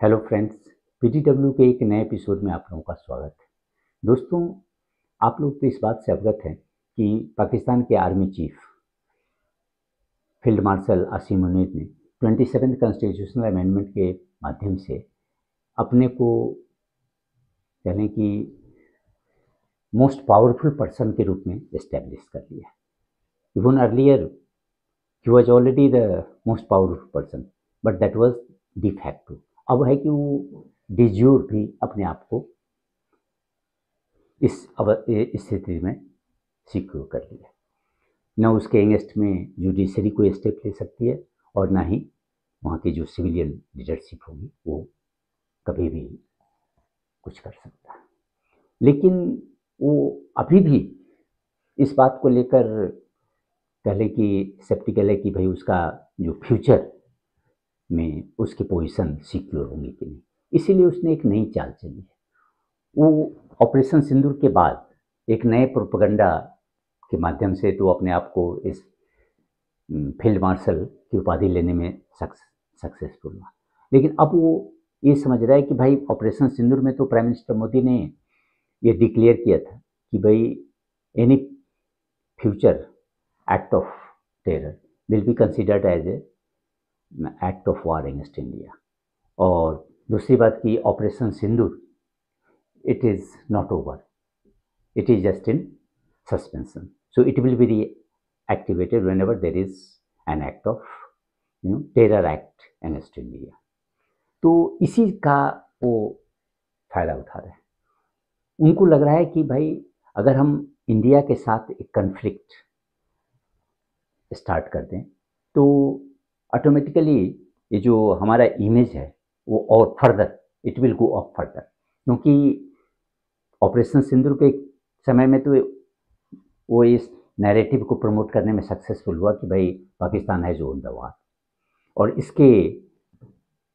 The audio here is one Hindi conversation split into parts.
हेलो फ्रेंड्स, पीटीडब्ल्यू के एक नए एपिसोड में आप लोगों का स्वागत है। दोस्तों, आप लोग तो इस बात से अवगत हैं कि पाकिस्तान के army chief field marshal Asim Munir ने 27th कॉन्स्टिट्यूशनल अमेंडमेंट के माध्यम से अपने को यानी कि मोस्ट पावरफुल पर्सन के रूप में एस्टेब्लिश कर लिया। Even earlier he was already the most powerful person, but that was de facto. अब है कि वो डिज्यूर भी अपने आप को इस स्थिति में सिक्योर कर लिया। न उसके अगेंस्ट में जुडिशरी कोई स्टेप ले सकती है और ना ही वहाँ की जो सिविलियन लीडरशिप होगी वो कभी भी कुछ कर सकता है। लेकिन वो अभी भी इस बात को लेकर पहले की सेप्टिकल है कि भाई उसका जो फ्यूचर में उसकी पोजीशन सिक्योर होंगी कि नहीं। इसीलिए उसने एक नई चाल चली है। वो ऑपरेशन सिंदूर के बाद एक नए प्रोपेगेंडा के माध्यम से तो अपने आप को इस फील्ड मार्शल की उपाधि लेने में सक्सेसफुल हुआ। लेकिन अब वो ये समझ रहा है कि भाई ऑपरेशन सिंदूर में तो प्राइम मिनिस्टर मोदी ने ये डिक्लेयर किया था कि भाई any future act of terror will be considered as a act of war against India. और दूसरी बात की operation Sindoor it is not over, it is just in suspension, so it will be reactivated whenever there is an act of terror act against India। तो इसी का वो फायदा उठा रहे हैं। उनको लग रहा है कि भाई अगर हम इंडिया के साथ एक कन्फ्लिक्ट स्टार्ट कर दें तो ऑटोमेटिकली ये जो हमारा इमेज है वो और further it will go of further, क्योंकि ऑपरेशन सिंदूर के समय में तो वो इस नैरेटिव को प्रमोट करने में सक्सेसफुल हुआ कि भाई Pakistan has own the war, और इसके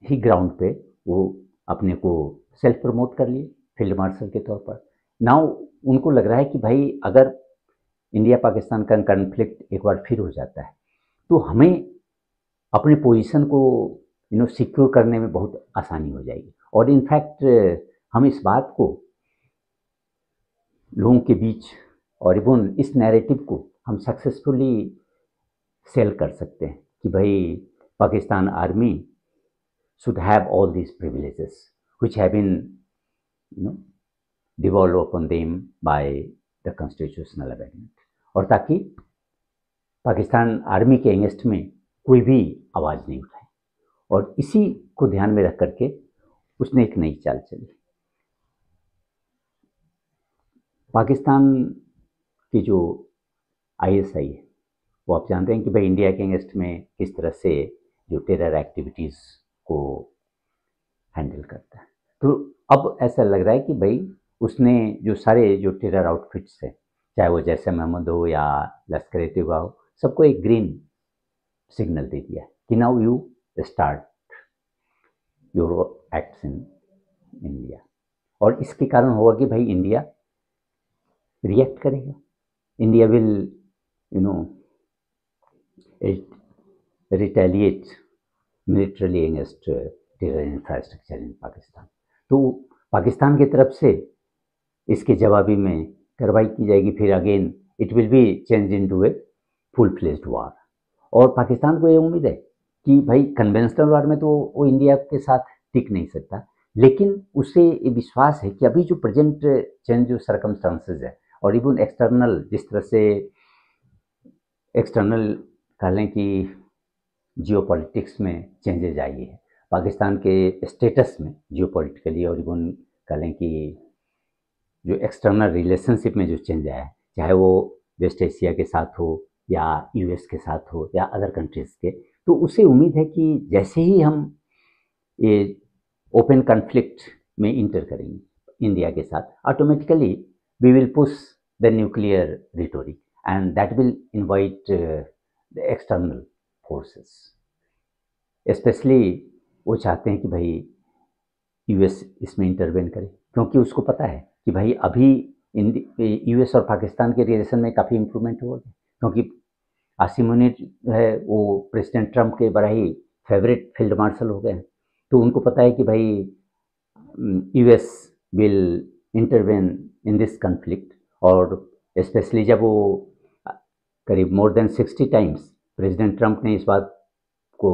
ही ग्राउंड पे वो अपने को सेल्फ प्रमोट कर लिए फील्ड मार्शल के तौर पर। नाउ उनको लग रहा है कि भाई अगर इंडिया पाकिस्तान का कन्फ्लिक्ट एक बार फिर हो जाता है तो हमें अपने पोजीशन को सिक्योर करने में बहुत आसानी हो जाएगी। और इनफैक्ट हम इस बात को लोगों के बीच और इवन इस नैरेटिव को हम सक्सेसफुली सेल कर सकते हैं कि भाई Pakistan army should have all these privileges which have been devolved upon them by the constitutional amendment, और ताकि पाकिस्तान आर्मी के अगेंस्ट में कोई भी आवाज़ नहीं उठाए। और इसी को ध्यान में रख करके उसने एक नई चाल चली। पाकिस्तान की जो आईएसआई है वो आप जानते हैं कि भाई इंडिया के अगेंस्ट में किस तरह से जो टेरर एक्टिविटीज़ को हैंडल करता है। तो अब ऐसा लग रहा है कि भाई उसने जो सारे जो टेरर आउटफिट्स हैं, चाहे वो जैसे महमूद हो या लश्कर ए तैयबा हो, सबको एक ग्रीन सिग्नल दे दिया कि now you start your acts in India. और इसके कारण होगा कि भाई इंडिया रिएक्ट करेगा। India will retaliate मिलिट्रली against terror infrastructure in Pakistan. तो पाकिस्तान की तरफ से इसके जवाबी में कार्रवाई की जाएगी। फिर again it will B change into a full fledged war. और पाकिस्तान को ये उम्मीद है कि भाई कन्वेंशनल वॉर में तो वो इंडिया के साथ टिक नहीं सकता, लेकिन उसे ये विश्वास है कि अभी जो प्रेजेंट चेंज जो सर्कमस्टांसेस है और इवन एक्सटर्नल जिस तरह से एक्सटर्नल कह लें कि जियोपॉलिटिक्स में चेंजेज आई है, पाकिस्तान के स्टेटस में जियोपॉलिटिकली और इवन कह लें कि जो एक्सटर्नल रिलेशनशिप में जो चेंज आया है, चाहे वो वेस्ट एशिया के साथ हो या यूएस के साथ हो या अदर कंट्रीज़ के, तो उसे उम्मीद है कि जैसे ही हम ये ओपन कॉन्फ्लिक्ट में इंटर करेंगे इंडिया के साथ, automatically we will push the nuclear rhetoric and that will invite the external forces. Specially वो चाहते हैं कि भाई यूएस इसमें इंटरवेन करे, क्योंकि उसको पता है कि भाई अभी यूएस और पाकिस्तान के रिलेशन में काफ़ी इम्प्रूवमेंट हो गया, क्योंकि आसिम मुनीर है वो प्रेसिडेंट ट्रंप के बड़ा ही फेवरेट फील्ड मार्शल हो गए हैं। तो उनको पता है कि भाई US will intervene in this conflict, और स्पेशली जब वो करीब more than 60 times president Trump ने इस बात को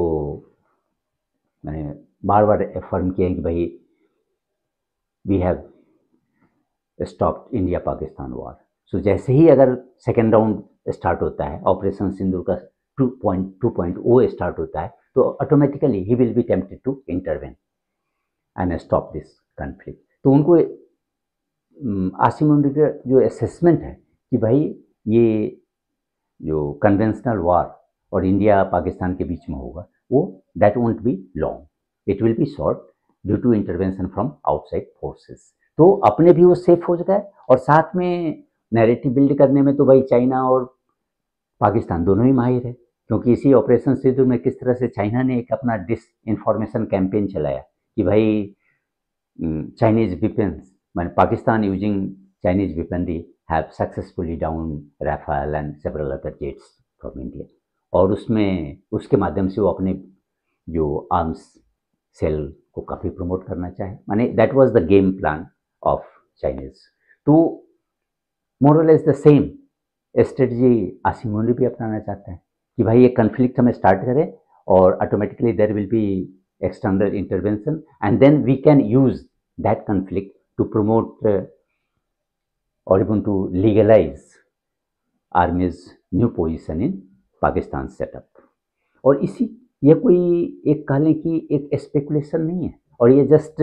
मैंने बार बार एफर्म किया कि भाई we have stopped India Pakistan war. So जैसे ही अगर सेकेंड राउंड स्टार्ट होता है, ऑपरेशन सिंदूर का 2.0 स्टार्ट होता है, तो ऑटोमेटिकली ही will be tempted to intervene and stop this conflict. तो उनको आसिम मुनीर का जो असेसमेंट है कि भाई ये जो कन्वेंशनल वॉर और इंडिया पाकिस्तान के बीच में होगा, वो that won't be long, it will be short due to intervention from outside forces. तो अपने भी वो सेफ हो जाता है, और साथ में नैरेटिव बिल्ड करने में तो भाई चाइना और पाकिस्तान दोनों ही माहिर है, क्योंकि इसी ऑपरेशन सिंदूर में किस तरह से चाइना ने एक अपना डिस इन्फॉर्मेशन कैंपेन चलाया कि भाई चाइनीज वेपन्स, मैंने Pakistan using Chinese weaponry have successfully down Rafale and several other jets from India, और उसमें उसके माध्यम से वो अपने जो आर्म्स सेल को काफ़ी प्रमोट करना चाहे, माने that was the game plan of Chinese. तो मोर और less the same strategy Asim Munir भी अपनाना चाहता है कि भाई ये कन्फ्लिक्ट हमें स्टार्ट करें, और automatically there will be external intervention, and then we can use that conflict to promote or even to legalize army's new position in Pakistan setup। और इसी ये कोई एक कह लें कि एक स्पेकुलेशन नहीं है, और ये जस्ट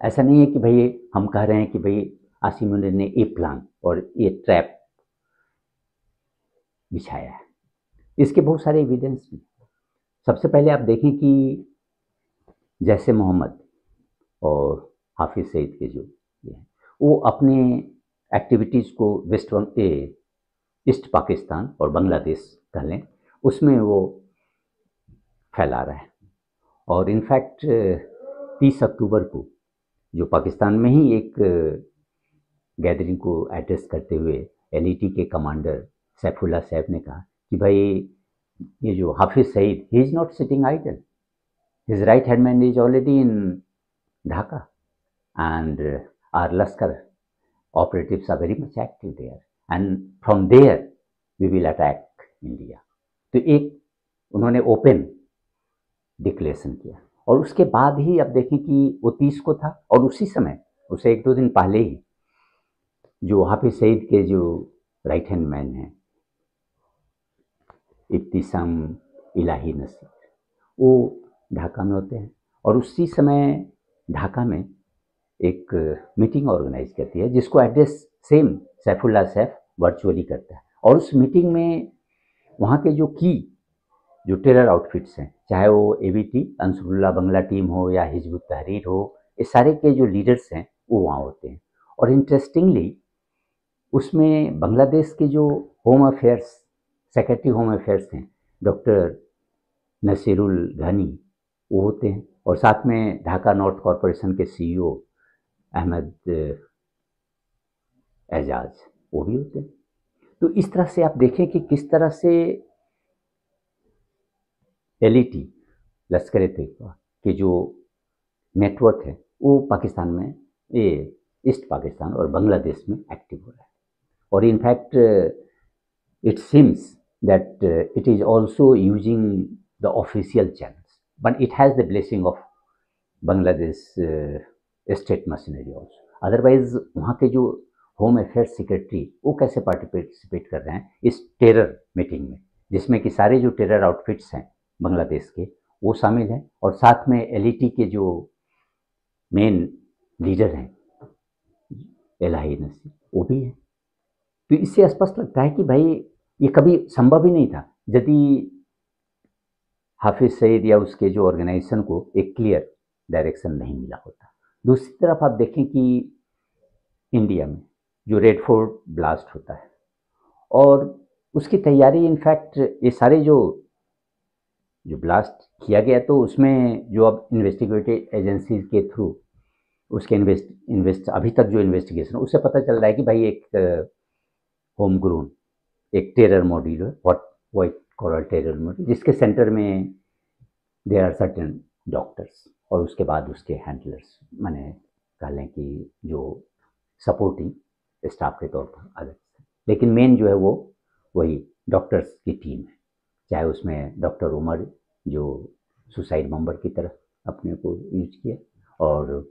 ऐसा नहीं है कि भाई हम कह रहे हैं कि भाई आसिम मुनीर ने ये प्लान और ये ट्रैप बिछाया है, इसके बहुत सारे एविडेंस भी। सबसे पहले आप देखें कि जैसे मोहम्मद और हाफिज सईद के जो ये हैं, वो अपने एक्टिविटीज़ को ईस्ट पाकिस्तान और बांग्लादेश कह लें उसमें वो फैला रहा है। और इनफैक्ट 30 अक्टूबर को जो पाकिस्तान में ही एक गैदरिंग को एड्रेस करते हुए एलईटी के कमांडर सैफुल्लाह साहब ने कहा कि भाई ये जो Hafiz Saeed, he is not sitting idle, his right hand man is already in Dhaka and our Lashkar operatives are very much active there and from there we will attack India. तो एक उन्होंने ओपन डिक्लेरेशन किया, और उसके बाद ही अब देखें कि वो 30 को था, और उसी समय उसे 1-2 दिन पहले ही जो हाफिज सईद के जो राइट हैंड मैन हैं इब्तिसाम इलाही नसीर, वो ढाका में होते हैं, और उसी समय ढाका में एक मीटिंग ऑर्गेनाइज करती है जिसको address same Saifullah Saif virtually करता है। और उस मीटिंग में वहाँ के जो टेरर आउटफिट्स हैं, चाहे वो एबीटी अंसरुल्लाह बंगला टीम हो या हिजबुत तहरीर हो, ये सारे के जो लीडर्स हैं वो वहाँ होते हैं। और इंटरेस्टिंगली उसमें बांग्लादेश के जो home affairs secretary home affairs हैं डॉक्टर नसीरुल घनी, वो होते हैं, और साथ में ढाका नॉर्थ कॉरपोरेशन के सीईओ अहमद एजाज, वो भी होते हैं। तो इस तरह से आप देखें कि किस तरह से एलईटी लश्कर तैयबा के जो नेटवर्क है वो पाकिस्तान में, ये ईस्ट पाकिस्तान और बांग्लादेश में एक्टिव हो रहा है। और in fact it seems that it is also using the official channels, but it has the blessing of Bangladesh state machinery also. Otherwise वहाँ के जो होम अफेयर्स सेक्रेटरी वो कैसे पार्टिसिपेट कर रहे हैं इस टेरर मीटिंग में, जिसमें कि सारे जो टेरर आउटफिट्स हैं बांग्लादेश के वो शामिल हैं, और साथ में एलईटी के जो मेन लीडर हैं इलाही नसीर, वो भी हैं। तो इससे स्पष्ट लगता है कि भाई ये कभी संभव ही नहीं था यदि हाफिज सईद या उसके जो ऑर्गेनाइजेशन को एक क्लियर डायरेक्शन नहीं मिला होता। दूसरी तरफ आप देखें कि इंडिया में जो रेड फोर्ट ब्लास्ट होता है और उसकी तैयारी, इनफैक्ट ये सारे जो ब्लास्ट किया गया, तो उसमें जो अब इन्वेस्टिगेटिव एजेंसीज के थ्रू उसके अभी तक जो इन्वेस्टिगेशन उससे पता चल रहा है कि भाई एक होम ग्रोन एक टेरर मॉड्यूल है, व्हाट कॉल्ड टेरर मॉड्यूल, जिसके सेंटर में देयर आर सर्टेन डॉक्टर्स और उसके बाद उसके हैंडलर्स, मैंने कह लें कि जो सपोर्टिंग स्टाफ के तौर पर अलग से, लेकिन मेन जो है वो वही डॉक्टर्स की टीम है। चाहे उसमें डॉक्टर उमर जो सुसाइड बॉम्बर की तरह अपने को यूज किया, और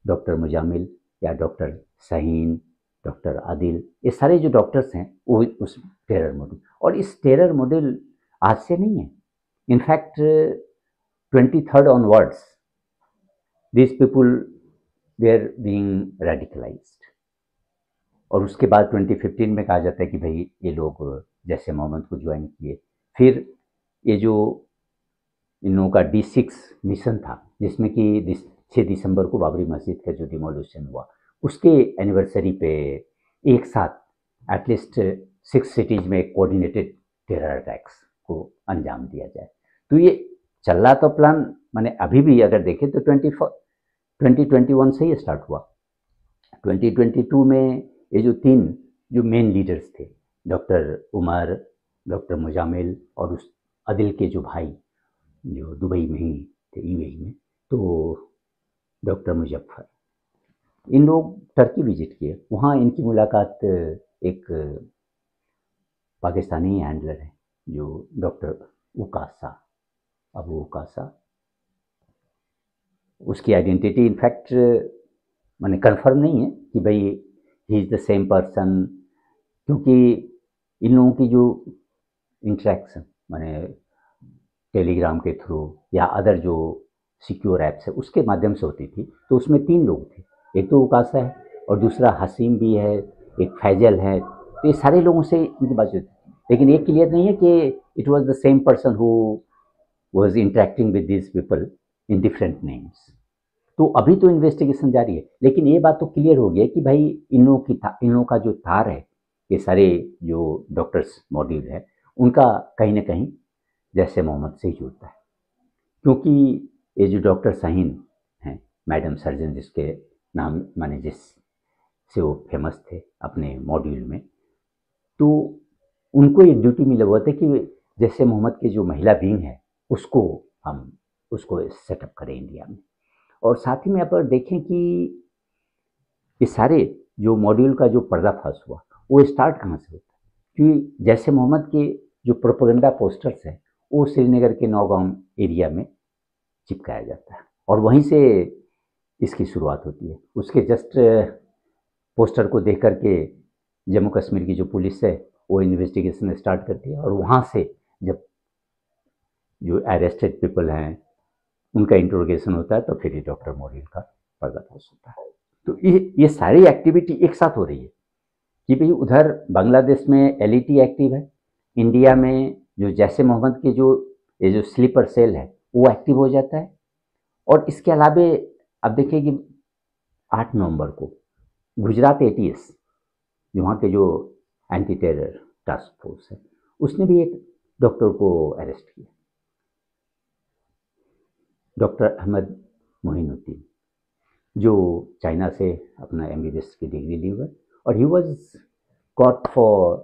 डॉक्टर मुजामिल या डॉक्टर शाहीन, डॉक्टर आदिल, ये सारे जो डॉक्टर्स हैं वो उस टेरर मॉडल, और इस टेरर मॉडल आज से नहीं है। In fact 23rd onwards these people were being radicalized, और उसके बाद 2015 में कहा जाता है कि भाई ये लोग जैसे मोहम्मद को ज्वाइन किए। फिर ये जो इन लोगों का D6 मिशन था, जिसमें कि 6 दिसंबर को बाबरी मस्जिद का जो डिमोलिशन हुआ, उसके एनिवर्सरी पे एक साथ एटलीस्ट 6 सिटीज में कोऑर्डिनेटेड टेरर अटैक्स को अंजाम दिया जाए। तो ये चल रहा तो प्लान, मैंने अभी भी अगर देखें तो 2021 से ही स्टार्ट हुआ। 2022 में ये जो 3 जो मेन लीडर्स थे, डॉक्टर उमर, डॉक्टर मुजामिल और उस आदिल के जो भाई जो दुबई में ही थे, यूएई में, तो डॉक्टर मुजफ्फर, इन लोग टर्की विजिट किए। वहाँ इनकी मुलाकात एक पाकिस्तानी हैंडलर है जो डॉक्टर उकासा, अबू उकासा, उसकी आइडेंटिटी इनफैक्ट मैंने कंफर्म नहीं है कि भाई he is the same person, क्योंकि इन लोगों की जो इंटरेक्शन मैंने टेलीग्राम के थ्रू या अदर जो सिक्योर ऐप्स है उसके माध्यम से होती थी। तो उसमें 3 लोग थे, एक तो उकासा है और दूसरा हसीम भी है, एक फैजल है। तो ये सारे लोगों से इनकी बात होती थी, लेकिन ये क्लियर नहीं है कि it was the same person who was interacting with this people in different names. तो अभी तो इन्वेस्टिगेशन जारी है, लेकिन ये बात तो क्लियर हो गई है कि भाई इन लोगों का जो तार है, ये सारे जो डॉक्टर्स मॉड्यूल है उनका कहीं ना कहीं जैसे मोहम्मद से ही जुड़ता है। क्योंकि ये जो डॉक्टर शाहीन हैं, मैडम सर्जन जिसके नाम माने जिस से वो फेमस थे अपने मॉड्यूल में, तो उनको एक ड्यूटी मिला हुआ था कि जैसे मोहम्मद के जो महिला विंग है उसको सेटअप करें इंडिया में। और साथ ही में यहाँ पर देखें कि ये सारे जो मॉड्यूल का जो पर्दाफाश हुआ वो स्टार्ट कहाँ से होता है, क्योंकि जैसे मोहम्मद के जो प्रोपेगेंडा पोस्टर्स हैं वो श्रीनगर के नौगांव एरिया में चिपकाया जाता है और वहीं से इसकी शुरुआत होती है। उसके जस्ट पोस्टर को देख करके जम्मू कश्मीर की जो पुलिस है वो इन्वेस्टिगेशन स्टार्ट करती है, और वहाँ से जब जो अरेस्टेड पीपल हैं उनका इंट्रोगेशन होता है तो फिर ये डॉक्टर मॉड्यूल का पर्दाफाश होता है। तो ये सारी एक्टिविटी एक साथ हो रही है कि भाई उधर बांग्लादेश में LET एक्टिव है, इंडिया में जो जैसे मोहम्मद के ये जो स्लीपर सेल है वो एक्टिव हो जाता है। और इसके अलावा अब देखिए कि 8 नवंबर को गुजरात ATS जो वहाँ के जो एंटी टेरर टास्क फोर्स है उसने भी एक डॉक्टर को अरेस्ट किया, डॉक्टर अहमद मोहिनुद्दीन, जो चाइना से अपना MBBS की डिग्री ली हुआ है, और he was caught for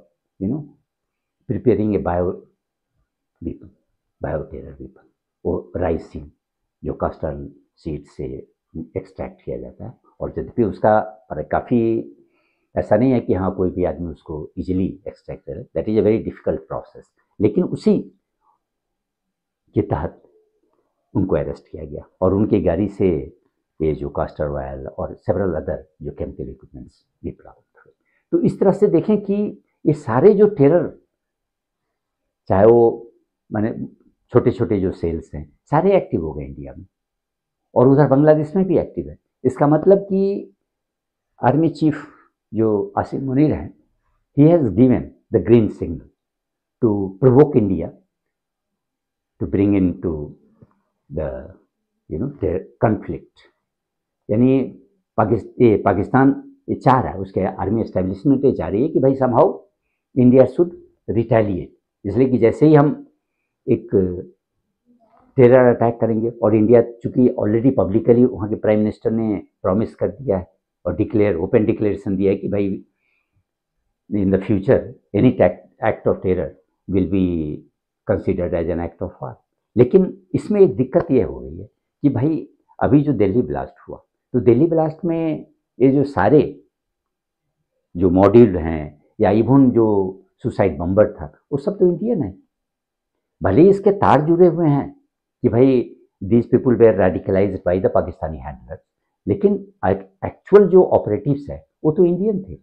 preparing A bio terror weapon. वो राइसिन जो कास्टर सीड से एक्सट्रैक्ट किया जाता है, और यद्यपि उसका काफ़ी ऐसा नहीं है कि हाँ कोई भी आदमी उसको इजीली एक्सट्रैक्ट करे, that is a very difficult process, लेकिन उसी के तहत उनको अरेस्ट किया गया और उनकी गाड़ी से ये जो कास्टर ऑयल और सेवरल अदर जो केमिकल इक्विपमेंट्स भी प्राप्त हुए। तो इस तरह से देखें कि ये सारे जो टेरर, चाहे वो माने छोटे छोटे जो सेल्स हैं, सारे एक्टिव हो गए इंडिया में, और उधर बांग्लादेश में भी एक्टिव है। इसका मतलब कि आर्मी चीफ जो आसिम मुनीर हैं, he has given the green signal to provoke India to bring in to the conflict. यानी पाकिस्तान ये चाह रहा है, उसके आर्मी एस्टेब्लिशमेंट ये चाह रही है कि भाई समहाउ इंडिया शुड रिटेलिएट, इसलिए कि जैसे ही हम एक टेरर अटैक करेंगे, और इंडिया चूंकि ऑलरेडी पब्लिकली वहाँ के प्राइम मिनिस्टर ने प्रॉमिस कर दिया है और ओपन डिक्लेरेशन दिया है कि भाई in the future any act of terror will be considered as an act of war. लेकिन इसमें एक दिक्कत ये हो गई है कि भाई अभी जो दिल्ली ब्लास्ट हुआ, तो दिल्ली ब्लास्ट में ये जो सारे जो मॉड्यूल हैं या इवन जो सुसाइड बम्बर था, वो सब तो इंडियन है। भले ही इसके तार जुड़े हुए हैं कि भाई these people were radicalised by the Pakistani handlers, लेकिन एक्चुअल जो ऑपरेटिव्स है वो तो इंडियन थे।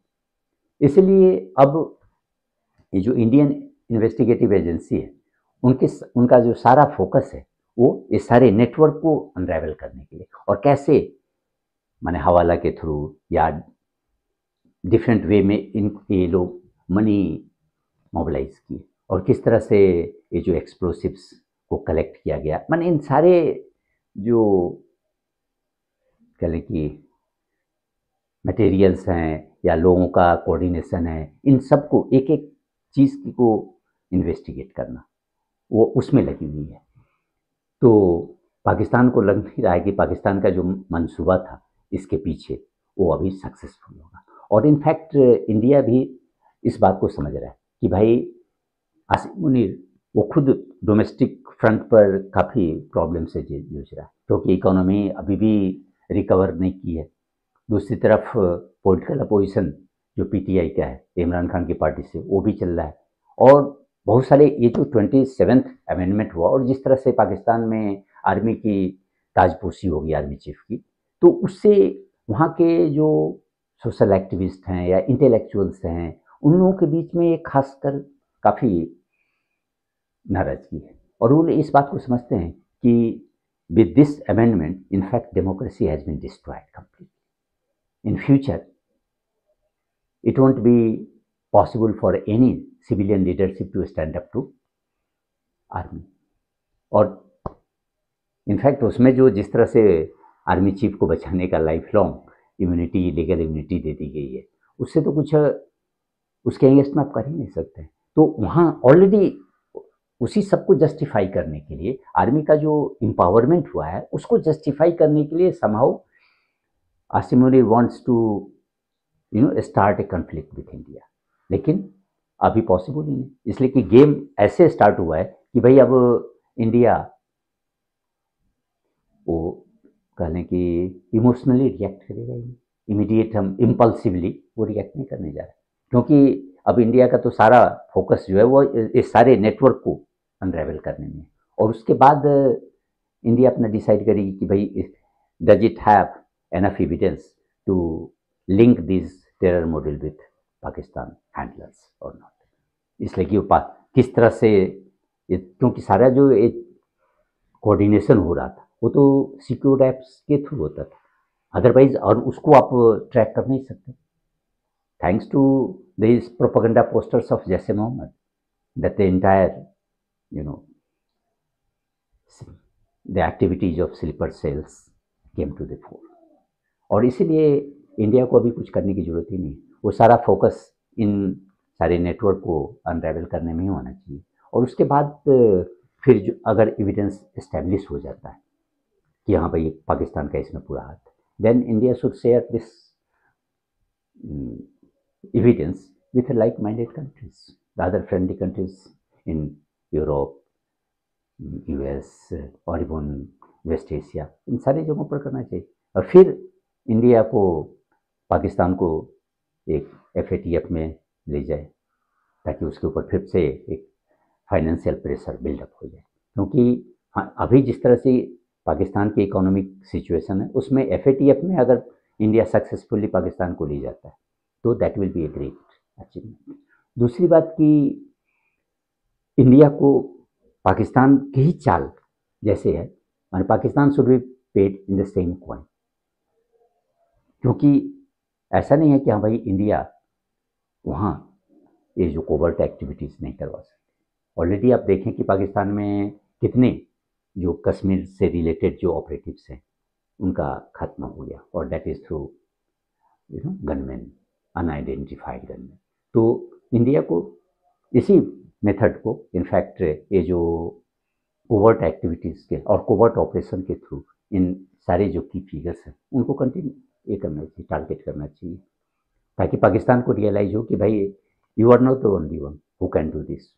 इसलिए अब ये जो इंडियन इन्वेस्टिगेटिव एजेंसी है, उनका जो सारा फोकस है वो इस सारे नेटवर्क को अनरेवल करने के लिए, और कैसे माने हवाला के थ्रू या डिफरेंट वे में ये लोग मनी मोबिलाइज किए, और किस तरह से ये जो एक्सप्लोसिव्स को कलेक्ट किया गया, माने इन सारे जो कह लें कि मटेरियल्स हैं या लोगों का कोऑर्डिनेशन है, इन सबको एक एक चीज़ को इन्वेस्टिगेट करना, वो उसमें लगी हुई है। तो पाकिस्तान को लग नहीं रहा है कि पाकिस्तान का जो मंसूबा था इसके पीछे वो अभी सक्सेसफुल होगा। और इनफैक्ट इंडिया भी इस बात को समझ रहा है कि भाई आसिम मुनीर वो खुद डोमेस्टिक फ्रंट पर काफ़ी प्रॉब्लम से जूझ रहा है, क्योंकि इकोनॉमी अभी भी रिकवर नहीं की है। दूसरी तरफ पॉलिटिकल अपोजिशन जो पीटीआई का है, इमरान खान की पार्टी से, वो भी चल रहा है। और बहुत सारे ये जो 27th अमेंडमेंट हुआ, और जिस तरह से पाकिस्तान में आर्मी की ताजपोशी होगी आर्मी चीफ की, तो उससे वहाँ के जो सोशल एक्टिविस्ट हैं या इंटेलेक्चुअल्स हैं, उन लोगों के बीच में एक खासकर काफ़ी नाराजगी है, और वो इस बात को समझते हैं कि with this amendment in fact democracy has been destroyed completely. In future it won't be possible for any civilian leadership to stand up to army। और इनफैक्ट उसमें जो जिस तरह से आर्मी चीफ को बचाने का lifelong immunity, legal immunity दे दी गई है, उससे तो कुछ उसके अगेंस्ट में आप कर ही नहीं सकते। तो वहाँ ऑलरेडी उसी सब को जस्टिफाई करने के लिए, आर्मी का जो एम्पावरमेंट हुआ है उसको जस्टिफाई करने के लिए somehow Asim Munir wants to start a conflict with India, लेकिन अभी पॉसिबल ही नहीं, इसलिए कि गेम ऐसे स्टार्ट हुआ है कि भाई अब इंडिया वो कह लें कि इमोशनली रिएक्ट करेगा ही, इमीडिएट हम इम्पल्सिवली वो रिएक्ट नहीं करने जा रहे, क्योंकि अब इंडिया का तो सारा फोकस जो है वो इस सारे नेटवर्क को अनरेवल करने में, और उसके बाद इंडिया अपना डिसाइड करेगी कि भाई does it have enough evidence to link this terror model with Pakistan handlers और नॉट। इसलिए कि वो किस तरह से, क्योंकि सारा जो एक कोऑर्डिनेशन हो रहा था वो तो सिक्योर ऐप्स के थ्रू होता था, अदरवाइज और उसको आप ट्रैक कर नहीं सकते। Thanks to this propaganda posters of जैसे Mohammad that the entire the activities of sleeper cells came to the fore. और इसीलिए इंडिया को अभी कुछ करने की ज़रूरत ही नहीं, वो सारा फोकस इन सारे नेटवर्क को अनरेवल करने में ही होना चाहिए। और उसके बाद फिर जो अगर एविडेंस इस्टेब्लिश हो जाता है कि हाँ भाई पाकिस्तान का इसमें पूरा हाथ, then India should share this evidence with like minded countries, the other friendly countries in Europe, US और इवन वेस्ट एशिया, इन सारी जगहों पर करना चाहिए। और फिर इंडिया को पाकिस्तान को एक FATF में ले जाए, ताकि उसके ऊपर फिर से एक फाइनेंशियल प्रेशर बिल्डअप हो जाए, क्योंकि हाँ अभी जिस तरह से पाकिस्तान की इकोनॉमिक सिचुएशन है, उसमें FATF में अगर इंडिया सक्सेसफुली पाकिस्तान को ले जाता है तो that will be a great achievement. दूसरी बात कि इंडिया को पाकिस्तान की ही चाल जैसे है, माने Pakistan should be paid in the same coin, क्योंकि ऐसा नहीं है कि हाँ भाई इंडिया वहाँ ये जो कोवर्ट एक्टिविटीज़ नहीं करवा सकती। ऑलरेडी आप देखें कि पाकिस्तान में कितने जो कश्मीर से रिलेटेड जो ऑपरेटिव्स हैं उनका खत्म हो गया, और that is through gunman, unidentified gunman. तो इंडिया को इसी मेथड को इनफैक्ट ये जो कोवर्ट एक्टिविटीज़ के और कोवर्ट ऑपरेशन के थ्रू इन सारे जो की फिगर्स हैं उनको कंटिन्यू ये करना चाहिए, टारगेट करना चाहिए, ताकि पाकिस्तान को रियलाइज हो कि भाई you are not the only one who can do this,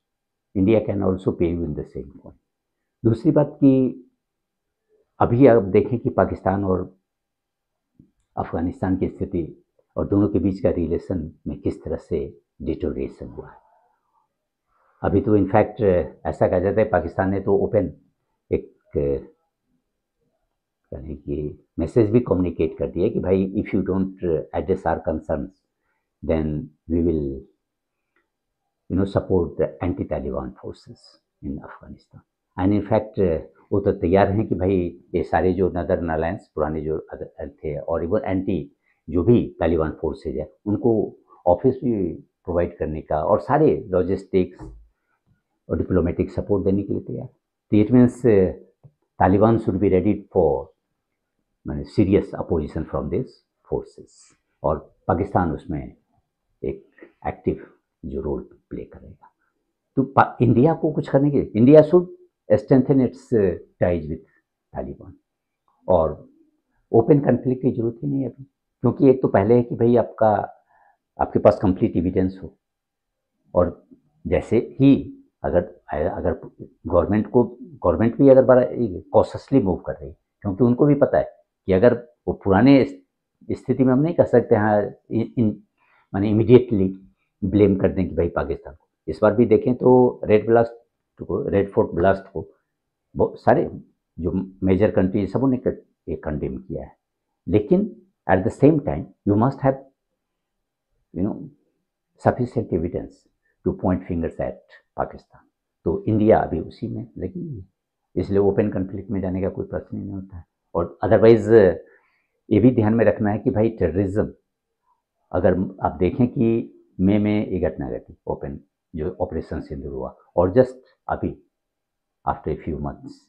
India can also pay you in the same point. दूसरी बात कि अभी आप देखें कि पाकिस्तान और अफ़गानिस्तान की स्थिति और दोनों के बीच का रिलेशन में किस तरह से डिटोरेशन हुआ है। अभी तो इनफैक्ट ऐसा कहा जाता है पाकिस्तान ने तो ओपन एक यानी कि मैसेज भी कम्युनिकेट कर दिया कि भाई if you don't address our concerns then we will support the anti-Taliban forces in Afghanistan. And in fact वो तो तैयार हैं कि भाई ये सारे जो नदर्न अलायंस पुराने जो थे और इवन एंटी जो भी तालिबान फोर्सेज है उनको ऑफिस भी प्रोवाइड करने का और सारे लॉजिस्टिक्स और डिप्लोमेटिक सपोर्ट देने के लिए तैयार। तो it means Taliban should be ready for मैंने serious opposition from this forces और पाकिस्तान उसमें एक एक्टिव जो रोल प्ले करेगा। तो इंडिया को कुछ करने के India should strengthen it's ties with Taliban और ओपन कन्फ्लिक्ट की जरूरत ही नहीं अभी, क्योंकि एक तो पहले है कि भाई आपके पास कंप्लीट एविडेंस हो और जैसे ही अगर गवर्नमेंट भी अगर बड़ा कॉशसली मूव कर रही है, क्योंकि उनको भी पता है कि अगर वो पुराने स्थिति में हम नहीं कर सकते हाँ माने इमीडिएटली ब्लेम कर दें कि भाई पाकिस्तान को। इस बार भी देखें तो रेड फोर्ट ब्लास्ट को बहुत सारे जो मेजर कंट्री सबों ने कंडेम किया है, लेकिन at the same time you must have sufficient evidence two point fingers eight Pakistan. तो इंडिया अभी उसी में लगी हुई है, इसलिए ओपन कन्फ्लिक्ट में जाने का कोई प्रश्न ही नहीं होता है। और अदरवाइज ये भी ध्यान में रखना है कि भाई टेररिज्म, अगर आप देखें कि मई में ये घटना घटी ओपन जो ऑपरेशन सिंदूर हुआ और जस्ट अभी आफ्टर ए फ्यू मंथ्स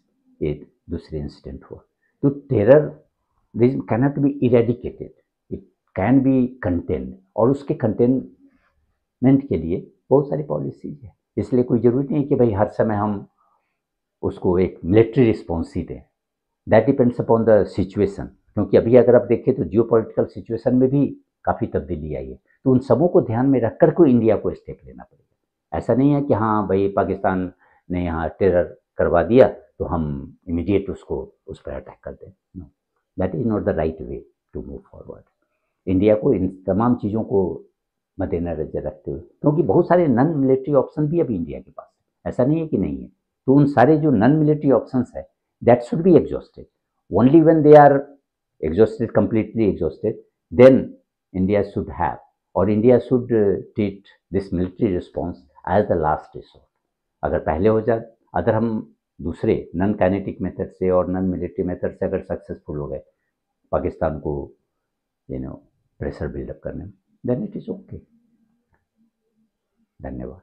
ये दूसरे इंसिडेंट हुआ। तो terrorism can not be eradicated, it can be contained और उसके कंटेनमेंट के लिए बहुत सारी पॉलिसीज है। इसलिए कोई ज़रूरी नहीं है कि भाई हर समय हम उसको एक मिलिट्री रिस्पॉन्स ही दें, that depends upon the situation. क्योंकि अभी अगर आप देखें तो जियो पॉलिटिकल सिचुएशन में भी काफ़ी तब्दीली आई है, तो उन सबों को ध्यान में रख कर को इंडिया को स्टेप लेना पड़ेगा। ऐसा नहीं है कि हाँ भाई पाकिस्तान ने यहाँ टेरर करवा दिया तो हम इमीडिएट उसको उस पर अटैक कर दें। No, that is not the right way to move forward. India को इन तमाम चीज़ों को मद्देनजर रखते हुए, क्योंकि बहुत सारे नॉन मिलिट्री ऑप्शन भी अभी इंडिया के पास है, ऐसा नहीं है कि नहीं है। तो उन सारे जो नॉन मिलिट्री ऑप्शंस है that should be exhausted. Only when they are exhausted, completely exhausted, then India should have or India should treat this military response as the last resort. अगर पहले हो जाए, अगर हम दूसरे नॉन काइनेटिक मेथड से और नॉन मिलिट्री मेथड से अगर सक्सेसफुल हो गए पाकिस्तान को प्रेशर बिल्डअप करने में, देन इट इज ओके। धन्यवाद।